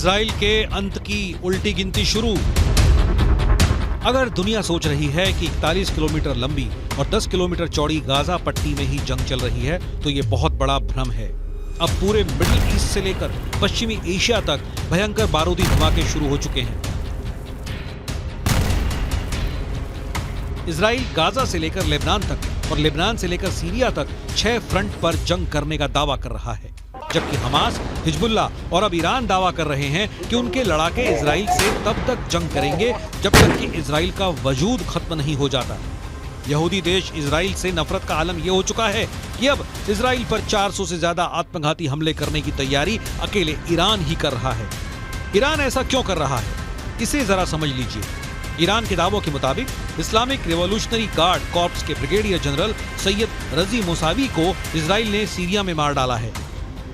Israel के अंत की उल्टी गिनती शुरू। अगर दुनिया सोच रही है कि 41 किलोमीटर लंबी और 10 किलोमीटर चौड़ी गाजा पट्टी में ही जंग चल रही है, तो ये बहुत बड़ा भ्रम है। अब पूरे मिडिल ईस्ट से लेकर पश्चिमी एशिया तक भयंकर बारूदी धमाके शुरू हो चुके हैं। इजराइल गाजा से लेकर लेबनान तक और लेबनान से लेकर सीरिया तक 6 फ्रंट पर जंग करने का दावा कर रहा है, जबकि हमास, हिजबुल्लाह और अब ईरान दावा कर रहे हैं कि उनके लड़ाके इजराइल से तब तक जंग करेंगे जब तक कि इजराइल का वजूद खत्म नहीं हो जाता। यहूदी देश इजराइल से नफरत का आलम यह हो चुका है कि अब इजराइल पर 400 से ज्यादा आत्मघाती हमले करने की तैयारी अकेले ईरान ही कर रहा है। ईरान ऐसा क्यों कर रहा है, इसे जरा समझ लीजिए। ईरान के दावों के मुताबिक इस्लामिक रिवॉल्यूशनरी गार्ड कॉर्प्स के ब्रिगेडियर जनरल सैयद रजी मोसावी को इजराइल ने सीरिया में मार डाला है।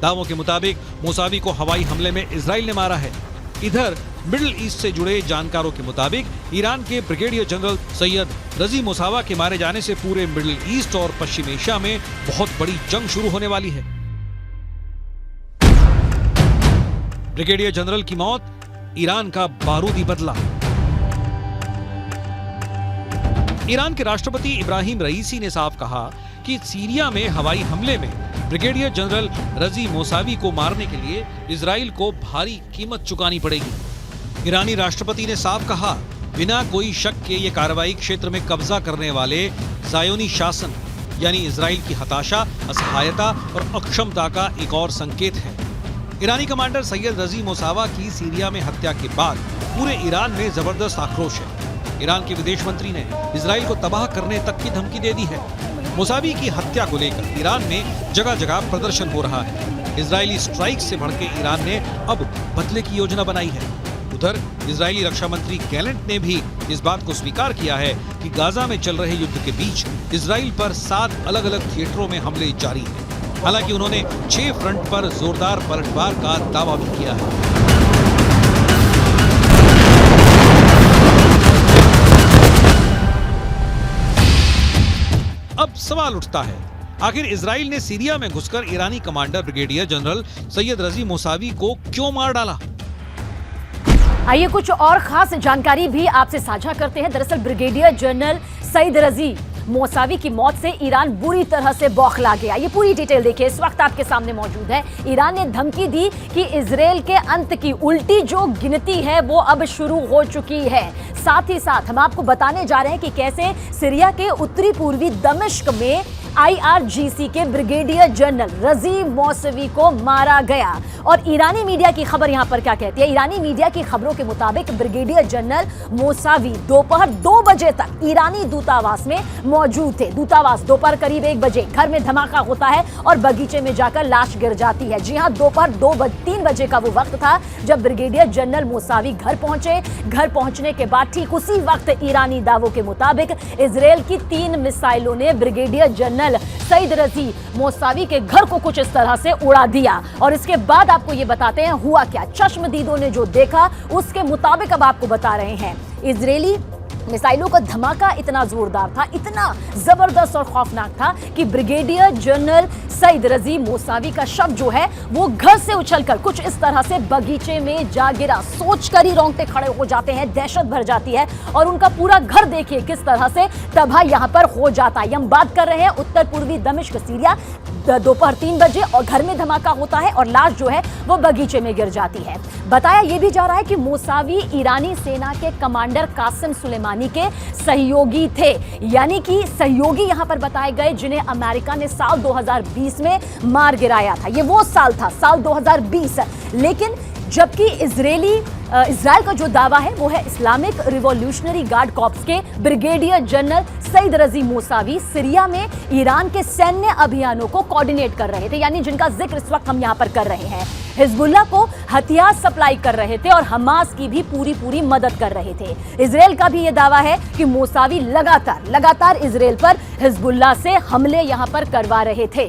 दावों के मुताबिक मोसावी को हवाई हमले में इजराइल ने मारा है। इधर मिडिल ईस्ट से जुड़े जानकारों के मुताबिक ईरान के ब्रिगेडियर जनरल सैयद रजी मोसावा के मारे जाने से पूरे मिडिल ईस्ट और पश्चिम एशिया में बहुत बड़ी जंग शुरू होने वाली है। ब्रिगेडियर जनरल की मौत, ईरान का बारूदी बदला। ईरान के राष्ट्रपति इब्राहिम रईसी ने साफ कहा कि सीरिया में हवाई हमले में ब्रिगेडियर जनरल रजी मोसावी को मारने के लिए इजराइल को भारी कीमत चुकानी पड़ेगी। ईरानी राष्ट्रपति ने साफ कहा, बिना कोई शक के ये कार्रवाई क्षेत्र में कब्जा करने वाले ज़ायोनी शासन यानी इजराइल की हताशा, असहायता और अक्षमता का एक और संकेत है। ईरानी कमांडर सैयद रजी मोसावा की सीरिया में हत्या के बाद पूरे ईरान में जबरदस्त आक्रोश है। ईरान के विदेश मंत्री ने इजराइल को तबाह करने तक की धमकी दे दी है। मोसावी की हत्या को लेकर ईरान में जगह जगह प्रदर्शन हो रहा है। इजरायली स्ट्राइक से भड़के ईरान ने अब बदले की योजना बनाई है। उधर इजरायली रक्षा मंत्री गैलेंट ने भी इस बात को स्वीकार किया है कि गाजा में चल रहे युद्ध के बीच इजराइल पर 7 अलग अलग थिएटरों में हमले जारी हैं। हालांकि उन्होंने 6 फ्रंट पर जोरदार पलटवार का दावा भी किया है। अब सवाल उठता है, आखिर इजराइल ने सीरिया में घुसकर ईरानी कमांडर ब्रिगेडियर जनरल सैयद रजी मोसावी को क्यों मार डाला? आइए कुछ और खास जानकारी भी आपसे साझा करते हैं। दरअसल ब्रिगेडियर जनरल सैयद रजी मोसावी की मौत से ईरान बुरी तरह से बौखला गया। ये पूरी डिटेल देखिए, इस वक्त आपके सामने मौजूद है। ईरान ने धमकी दी कि इजराइल के अंत की उल्टी जो गिनती है वो अब शुरू हो चुकी है। साथ ही साथ हम आपको बताने जा रहे हैं कि कैसे सीरिया के उत्तरी पूर्वी दमिश्क में IRGC के ब्रिगेडियर जनरल रजी मोसावी को मारा गया। और ईरानी मीडिया की खबर यहां पर क्या कहती है? ईरानी मीडिया की खबरों के मुताबिक ब्रिगेडियर जनरल मोसावी दोपहर 2 बजे तक ईरानी दूतावास में मौजूद थे। दूतावास दोपहर करीब 1 बजे घर में धमाका होता है और बगीचे में जाकर लाश गिर जाती है। जी हां, दोपहर 3 बजे का वो वक्त था जब ब्रिगेडियर जनरल मोसावी घर पहुंचे। घर पहुंचने के बाद ठीक उसी वक्त ईरानी दावों के मुताबिक इजराइल की 3 मिसाइलों ने ब्रिगेडियर जनरल सैयद रजी मोसावी के घर को कुछ इस तरह से उड़ा दिया। और इसके बाद आपको ये बताते हैं हुआ क्या। चश्मदीदों ने जो देखा उसके मुताबिक अब आपको बता रहे हैं। इजरायली मिसाइलों का धमाका इतना जोरदार था, इतना जबरदस्त और खौफनाक था कि ब्रिगेडियर जनरल सैयद रजी मोसावी का शव जो है वो घर से उछलकर कुछ इस तरह से बगीचे में जा गिरा। सोचकर ही रोंगटे खड़े हो जाते हैं, दहशत भर जाती है और उनका पूरा घर देखिए किस तरह से तबाह यहां पर हो जाता है। हम बात कर रहे हैं उत्तर पूर्वी दमिश्क सीरिया। दोपहर 3 बजे और घर में धमाका होता है और लाश जो है वो बगीचे में गिर जाती है। बताया यह भी जा रहा है कि मोसावी ईरानी सेना के कमांडर कासिम सुलेमानी के सहयोगी थे, यानी कि सहयोगी यहां पर बताए गए जिन्हें अमेरिका ने साल 2020 में मार गिराया था। ये वो साल था, साल 2020। लेकिन जबकि इजराइल का जो दावा है वो है इस्लामिक रिवॉल्यूशनरी गार्ड कॉर्प्स के ब्रिगेडियर जनरल सैयद रजी मोसावी सीरिया में ईरान के सैन्य अभियानों को कोऑर्डिनेट कर रहे थे, यानी जिनका जिक्र इस वक्त हम यहां पर कर रहे हैं। हिजबुल्लाह को हथियार सप्लाई कर रहे थे और हमास की भी पूरी मदद कर रहे थे। इजराइल का भी यह दावा है कि मोसावी लगातार इजराइल पर हिजबुल्लाह से हमले यहां पर करवा रहे थे।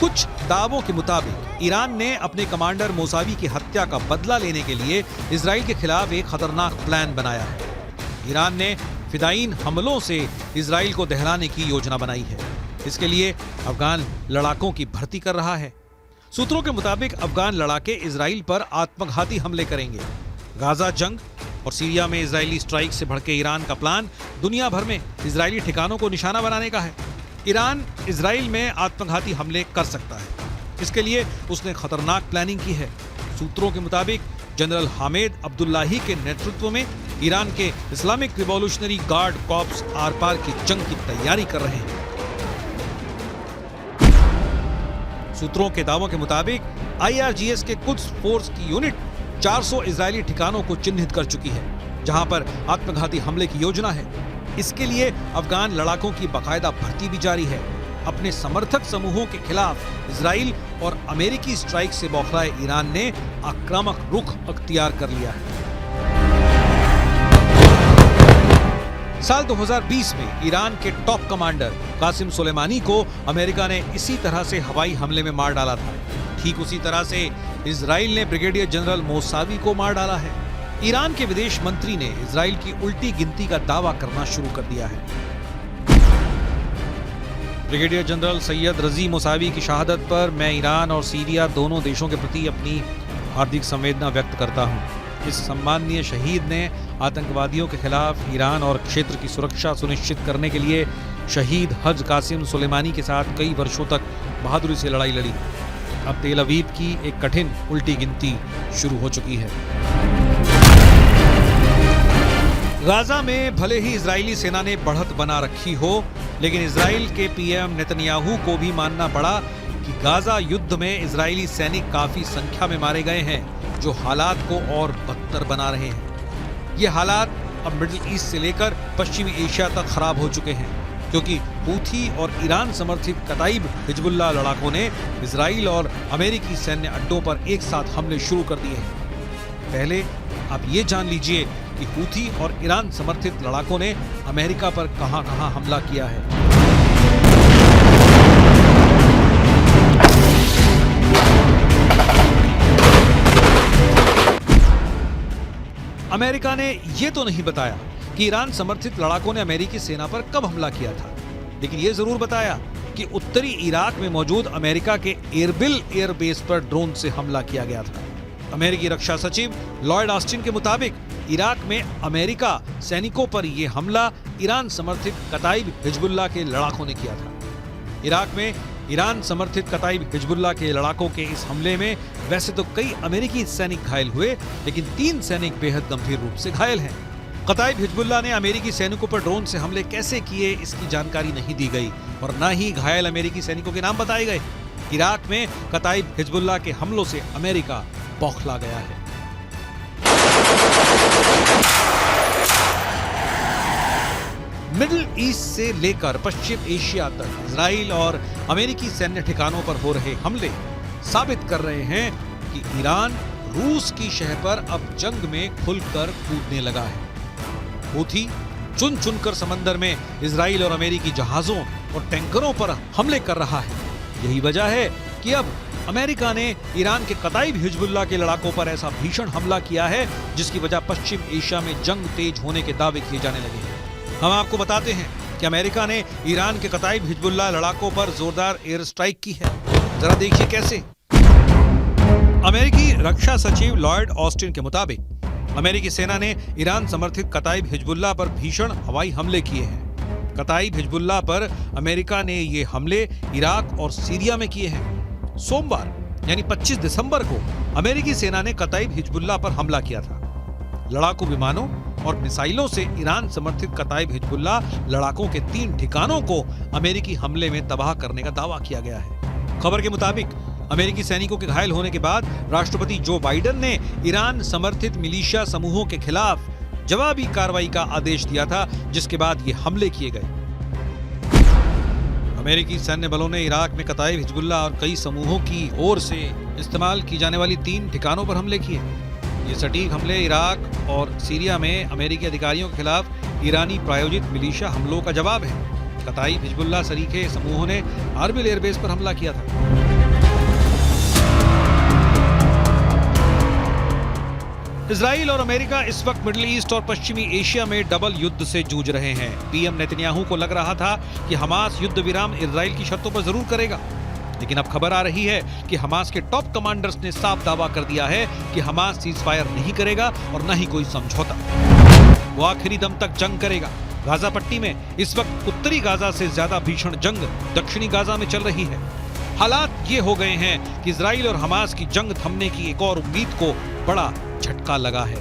कुछ दावों के मुताबिक ईरान ने अपने कमांडर मोसावी की हत्या का बदला लेने के लिए इजराइल के खिलाफ एक खतरनाक प्लान बनाया है। ईरान ने फिदायीन हमलों से इजराइल को दहलाने की योजना बनाई है। इसके लिए अफगान लड़ाकों की भर्ती कर रहा है। सूत्रों के मुताबिक अफगान लड़ाके इजराइल पर आत्मघाती हमले करेंगे। गाजा जंग और सीरिया में इजरायली स्ट्राइक से भड़के ईरान का प्लान दुनिया भर में इजरायली ठिकानों को निशाना बनाने का है। ईरान इजराइल में आत्मघाती हमले कर सकता है, इसके लिए उसने खतरनाक प्लानिंग की है। सूत्रों के मुताबिक जनरल हामिद अब्दुल्लाही के नेतृत्व में ईरान के इस्लामिक रिवॉल्यूशनरी गार्ड कॉर्प्स आर पार की जंग की तैयारी कर रहे हैं। सूत्रों के दावों के मुताबिक IRGS के कुद्स फोर्स की यूनिट 400 इजरायली ठिकानों को चिन्हित कर चुकी है, जहां पर आत्मघाती हमले की योजना है। इसके लिए अफगान लड़ाकों की बाकायदा भर्ती भी जारी है। अपने समर्थक समूहों के खिलाफ इजराइल और अमेरिकी स्ट्राइक से बौखलाए ईरान ने आक्रामक रुख अख्तियार कर लिया है। साल 2020 में ईरान के टॉप कमांडर कासिम सुलेमानी को अमेरिका ने इसी तरह से हवाई हमले में मार डाला था। ठीक उसी तरह से इजराइल ने ब्रिगेडियर जनरल मोसावी को मार डाला है। ईरान के विदेश मंत्री ने इजराइल की उल्टी गिनती का दावा करना शुरू कर दिया है। ब्रिगेडियर जनरल सैयद रजी मोसावी की शहादत पर मैं ईरान और सीरिया दोनों देशों के प्रति अपनी हार्दिक संवेदना व्यक्त करता हूं। इस सम्माननीय शहीद ने आतंकवादियों के खिलाफ ईरान और क्षेत्र की सुरक्षा सुनिश्चित करने के लिए शहीद हज कासिम सुलेमानी के साथ कई वर्षों तक बहादुरी से लड़ाई लड़ी। अब तेल अवीव की एक कठिन उल्टी गिनती शुरू हो चुकी है। गाजा में भले ही इजरायली सेना ने बढ़त बना रखी हो, लेकिन इजराइल के PM नेतन्याहू को भी मानना पड़ा कि गाजा युद्ध में इजरायली सैनिक काफी संख्या में मारे गए हैं, जो हालात को और बदतर बना रहे हैं। ये हालात अब मिडिल ईस्ट से लेकर पश्चिमी एशिया तक खराब हो चुके हैं, क्योंकि हूथी और ईरान समर्थित कताइब हिजबुल्लाह लड़ाकों ने इजराइल और अमेरिकी सैन्य अड्डों पर एक साथ हमले शुरू कर दिए हैं। पहले आप ये जान लीजिए कि हूथी और ईरान समर्थित लड़ाकों ने अमेरिका पर कहां-कहां हमला किया है। अमेरिका ने यह तो नहीं बताया कि ईरान समर्थित लड़ाकों ने अमेरिकी सेना पर कब हमला किया था, लेकिन यह जरूर बताया कि उत्तरी इराक में मौजूद अमेरिका के एरबिल एयरबेस पर ड्रोन से हमला किया गया था। अमेरिकी रक्षा सचिव लॉयड ऑस्टिन के मुताबिक इराक में अमेरिका सैनिकों पर यह हमला ईरान समर्थित कताइब हिजबुल्लाह के लड़ाकों ने किया था। इराक में ईरान समर्थित कताइब हिजबुल्लाह के लड़ाकों के इस हमले में वैसे तो कई अमेरिकी सैनिक घायल हुए, लेकिन 3 सैनिक बेहद गंभीर रूप से घायल हैं। कताइब हिजबुल्लाह ने अमेरिकी सैनिकों पर ड्रोन से हमले कैसे किए, इसकी जानकारी नहीं दी गई और न ही घायल अमेरिकी सैनिकों के नाम बताए गए। इराक में कताइब हिजबुल्लाह के हमलों से अमेरिका बौखला गया है। मिडिल ईस्ट से लेकर पश्चिम एशिया तक इजराइल और अमेरिकी सैन्य ठिकानों पर हो रहे हमले साबित कर रहे हैं कि ईरान रूस की शह पर अब जंग में खुलकर कूदने लगा है। हूथी चुन चुनकर समंदर में इजराइल और अमेरिकी जहाजों और टैंकरों पर हमले कर रहा है। यही वजह है कि अब अमेरिका ने ईरान के कताइब हिजबुल्लाह के लड़ाकों पर ऐसा भीषण हमला किया है, जिसकी वजह पश्चिम एशिया में जंग तेज होने के दावे किए जाने लगे हैं। हम आपको बताते हैं कि अमेरिका ने ईरान के कताइब हिजबुल्लाह लड़ाकों पर जोरदार एयर स्ट्राइक की है। जरा देखिए कैसे। अमेरिकी रक्षा सचिव लॉयड ऑस्टिन के मुताबिक अमेरिकी सेना ने ईरान समर्थित कताइब हिजबुल्लाह पर भीषण हवाई हमले किए हैं। कताइब हिजबुल्लाह पर अमेरिका ने ये हमले इराक और सीरिया में किए हैं। सोमवार यानी 25 दिसंबर को अमेरिकी सेना ने कताइब हिजबुल्लाह पर हमला किया था। लड़ाकू विमानों और मिसाइलों से ईरान समर्थित कताइब हिजबुल्लाह लड़ाकों के 3 ठिकानों को अमेरिकी हमले में तबाह करने का दावा किया गया है। खबर के मुताबिक अमेरिकी सैनिकों के घायल होने के बाद राष्ट्रपति जो बाइडेन ने ईरान समर्थित मिलिशिया समूहों के खिलाफ जवाबी कार्रवाई का आदेश दिया था, जिसके बाद ये हमले किए गए। अमेरिकी सैन्य बलों ने इराक में कताइब हिजबुल्लाह और कई समूहों की ओर से इस्तेमाल की जाने वाली 3 ठिकानों पर हमले किए। ये सटीक हमले इराक और सीरिया में अमेरिकी अधिकारियों के खिलाफ ईरानी प्रायोजित मिलिशिया हमलों का जवाब है। कताई हिजबुल्लाह सरीखे समूहों ने अर्बिल एयरबेस पर हमला किया था। इजराइल और अमेरिका इस वक्त मिडिल ईस्ट और पश्चिमी एशिया में डबल युद्ध से जूझ रहे हैं। पीएम नेतन्याहू को लग रहा था कि हमास युद्ध विराम इजराइल की शर्तों पर जरूर करेगा, लेकिन अब खबर आ रही है कि हमास के टॉप कमांडर्स ने साफ दावा कर दिया है कि हमास सीज फायर नहीं करेगा और न ही कोई समझौता। वो आखिरी दम तक जंग करेगा। गाजा पट्टी में इस वक्त उत्तरी गाजा से ज्यादा भीषण जंग दक्षिणी गाजा में चल रही है। हालात ये हो गए हैं कि इजराइल और हमास की जंग थमने की एक और उम्मीद को बड़ा झटका लगा है।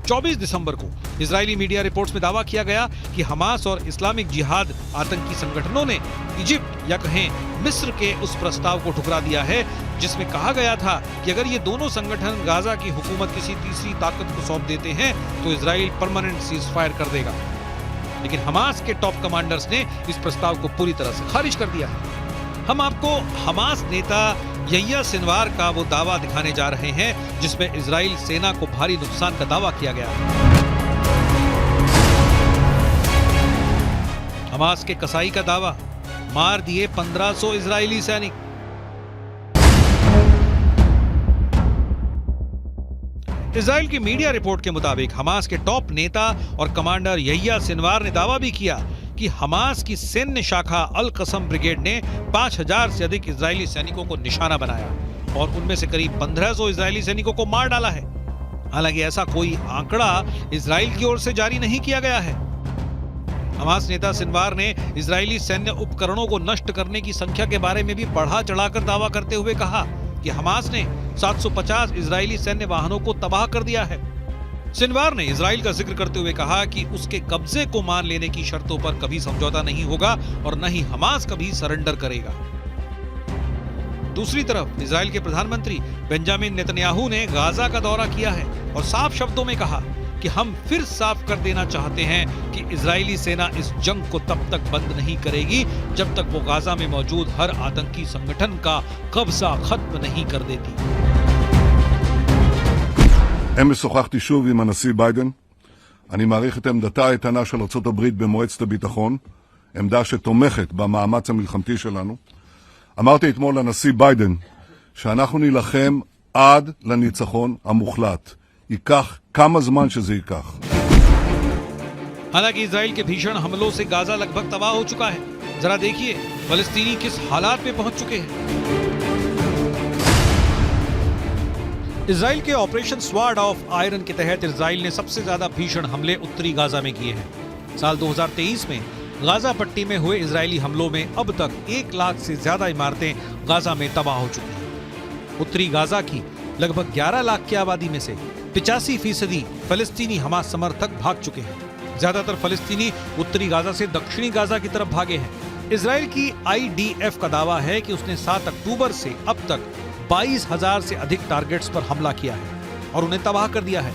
24 दिसंबर को इजरायली मीडिया रिपोर्ट्स में दावा किया गया कि हमास और इस्लामिक जिहाद आतंकी संगठनों ने इजिप्ट या कहें मिस्र के उस प्रस्ताव को ठुकरा दिया है जिसमें कहा गया था कि अगर ये दोनों संगठन गाजा की हुकूमत किसी तीसरी ताकत को सौंप देते हैं तो इजराइल परमानेंट सीज फायर कर देगा। लेकिन हमास के टॉप कमांडर्स ने इस प्रस्ताव को पूरी तरह से खारिज कर दिया है। हम आपको हमास नेता यहिया सिनवार का वो दावा दिखाने जा रहे हैं जिसमें इजराइल सेना को भारी नुकसान का दावा किया गया है। हमास के कसाई का दावा, मार दिए 1500 इजरायली सैनिक। इजराइल की मीडिया रिपोर्ट के मुताबिक हमास के टॉप नेता और कमांडर यहिया सिनवार ने दावा भी किया कि हमास की सैन्य शाखा अल कसम ब्रिगेड ने 5000 से अधिक इजरायली सैनिकों को निशाना बनाया और उनमें से करीब 1500 इजरायली सैनिकों को मार डाला है। हालांकि ऐसा कोई आंकड़ा इजराइल की ओर से जारी नहीं किया गया है। हमास नेता सिनवार ने इजरायली सैन्य उपकरणों को नष्ट करने की संख्या के बारे में भी बढ़ा चढ़ाकर दावा करते हुए कहा कि हमास ने 750 इजरायली सैन्य वाहनों को तबाह कर दिया है। सिनवार ने इजराइल का जिक्र करते हुए कहा कि उसके कब्जे को मान लेने की शर्तों पर कभी समझौता नहीं होगा और न ही हमास कभी सरेंडर करेगा। दूसरी तरफ इजराइल के प्रधानमंत्री बेंजामिन नेतन्याहू ने गाजा का दौरा किया है और साफ शब्दों में कहा कि हम फिर साफ कर देना चाहते हैं कि इजरायली सेना इस जंग को तब तक बंद नहीं करेगी जब तक वो गाजा में मौजूद हर आतंकी संगठन का कब्जा खत्म नहीं कर देती। אמש שוחחתי שוב עם הנשיא ביידן. אני מעריך את עמדתה האיתנה של ארצות הברית במועצת הביטחון, עמדה שתומכת במאמץ המלחמתי שלנו. אמרתי אתמול לנשיא ביידן שאנחנו נילחם עד לניצחון המוחלט. ייקח כמה זמן שזה ייקח. हालांकि इजराइल के भीषण हमलों से गाजा लगभग तबाह हो चुका है। जरा देखिए फलस्तीनी किस हालात में पहुंच चुके हैं। इजराइल के ऑपरेशन स्वॉर्ड ऑफ आयरन के तहत इजराइल ने सबसे ज्यादा भीषण हमले उत्तरी गाजा में किए हैं। साल 2023 में गाजा पट्टी में हुए इजरायली हमलों में अब तक 1 लाख से ज्यादा इमारतें गाजा में तबाह हो चुकी हैं। उत्तरी गाजा की लगभग 11 लाख की आबादी में से 85% फलस्तीनी हमास समर्थक भाग चुके हैं। ज्यादातर फलस्तीनी उत्तरी गाजा से दक्षिणी गाजा की तरफ भागे हैं। इजराइल की IDF का दावा है कि उसने 7 अक्टूबर से अब तक 22,000 से अधिक टारगेट्स पर हमला किया है और उन्हें तबाह कर दिया है।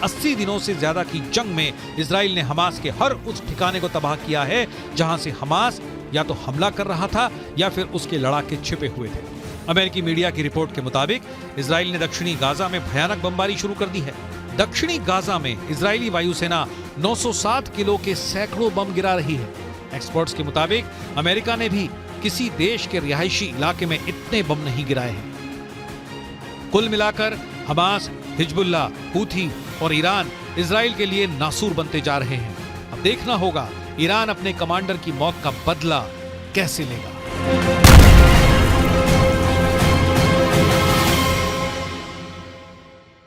80 दिनों से ज्यादा की जंग में इजराइल ने हमास के हर उस ठिकाने को तबाह किया है जहां से हमास या तो हमला कर रहा था या फिर उसके लड़ाके छिपे हुए थे। अमेरिकी मीडिया की रिपोर्ट के मुताबिक इजराइल ने दक्षिणी गाजा में भयानक बमबारी शुरू कर दी है। दक्षिणी गाजा में इजरायली वायुसेना 907 किलो के सैकड़ों बम गिरा रही है। एक्सपर्ट्स के मुताबिक अमेरिका ने भी किसी देश के रिहायशी इलाके में इतने बम नहीं गिराए हैं। कुल मिलाकर हमास, हिजबुल्लाह, हूथी और ईरान इजराइल के लिए नासूर बनते जा रहे हैं। अब देखना होगा ईरान अपने कमांडर की मौत का बदला कैसे लेगा।